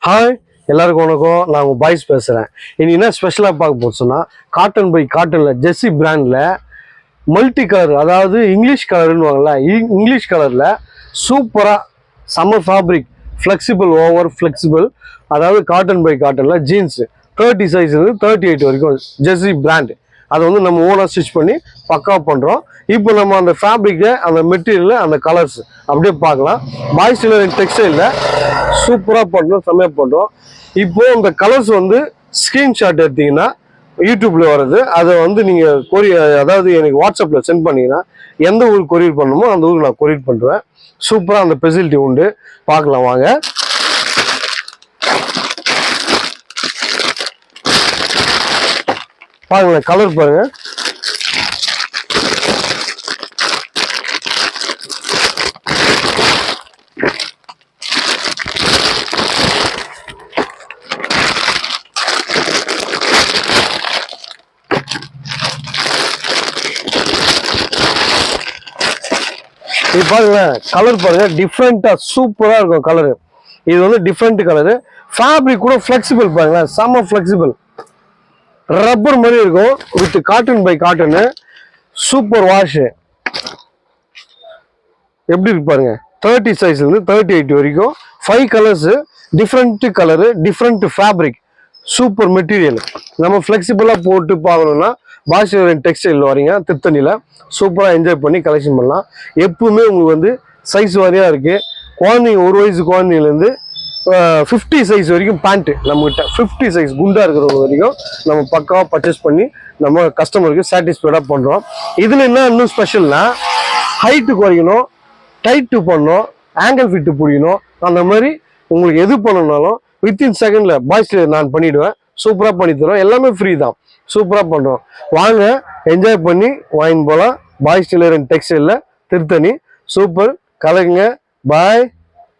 Hi எல்லாருக்கும் வணக்கம். நான் உங்கள் பாய்ஸ் பேசுகிறேன். இன்னைக்கு என்ன ஸ்பெஷலாக பார்க்க போச்சுன்னா காட்டன் பை காட்டனில் ஜெர்சி பிராண்டில் மல்டி கலர், அதாவது இங்கிலீஷ் கலர்னு வாங்கல, இங்கிலீஷ் கலரில் சூப்பராக summer fabric flexible, over flexible, அதாவது காட்டன் பை காட்டனில் ஜீன்ஸு 30 சைஸ்லேருந்து 38 வரைக்கும் ஜெர்சி பிராண்டு. அதை வந்து நம்ம ஓனாக ஸ்டிச் பண்ணி பக்காவாக பண்ணுறோம். இப்போ நம்ம அந்த ஃபேப்ரிக்கை, அந்த மெட்டீரியல், அந்த கலர்ஸ் அப்படியே பார்க்கலாம். பாய்ஸ் டெய்லரிங் டெக்ஸ்டைலில் சூப்பராக பண்ணுறோம், செம்மையாக பண்ணுறோம். இப்போது இந்த கலர்ஸ் வந்து ஸ்க்ரீன்ஷாட் எடுத்தீங்கன்னா யூடியூப்பில் வருது. அதை வந்து நீங்கள் அதாவது எனக்கு வாட்ஸ்அப்பில் சென்ட் பண்ணிங்கன்னா எந்த ஊருக்கு கொரியர் பண்ணணுமோ அந்த ஊருக்கு நான் கொரியர் பண்ணுறேன். சூப்பராக அந்த ஃபெசிலிட்டி உண்டு. பார்க்கலாம் வாங்க. பாருங்களேன், கலர் பாருங்க. இது பாருங்களேன், கலர் பாருங்க, டிஃப்ரெண்டா சூப்பரா இருக்கும் கலரு. இது வந்து டிஃப்ரெண்ட் கலரு. ஃபேப்ரிக் கூட ஃபிளெக்சிபிள் பாருங்களேன், செம்ம ஃபிளெக்சிபிள், ரப்பர் மாதிரி இருக்கும். With cotton by cotton, super wash. எப்படி இருக்கு பாருங்க. 30 சைஸ்ல இருந்து 38 வரைக்கும் 5 colours, different colour, different fabric, super material. நம்ம ஃபிளெக்சிபிளா போட்டு பார்க்கணும்னா பாய்ஸ் டெக்ஸ்டைல் வரீங்க திருத்தணியில், சூப்பராக என்ஜாய் பண்ணி கலெக்ஷன் பண்ணலாம். எப்பவுமே உங்களுக்கு வந்து சைஸ் வாரியாக இருக்குது. குழந்தைங்க 1 வயசு குழந்தைங்கலேருந்து 50 சைஸ் வரைக்கும் பேண்ட்டு நம்மகிட்ட 50 சைஸ் குண்டாக இருக்கிறவங்க வரைக்கும் நம்ம பக்காவாக பர்ச்சேஸ் பண்ணி நம்ம கஸ்டமருக்கு சாட்டிஸ்ஃபைடாக பண்ணுறோம். இதில் என்ன இன்னும் ஸ்பெஷல்னா, ஹைட்டு குறைக்கணும், டைட்டு பண்ணணும், ஆங்கிள் ஃபிட்டு பிடிக்கணும், அந்த மாதிரி உங்களுக்கு எது பண்ணணும்னாலும் வித்தின் செகண்டில் பாய்ஸில் நான் பண்ணிவிடுவேன். சூப்பராக பண்ணி தரோம். எல்லாமே ஃப்ரீ தான். சூப்பராக பண்ணுறோம். வாங்க, என்ஜாய் பண்ணி வாங்கின்னு போகலாம். பாய்ஸ் டெய்லரிங் டெக்ஸ்டைலில் திருத்தணி. சூப்பர், கலக்குங்க. பாய்.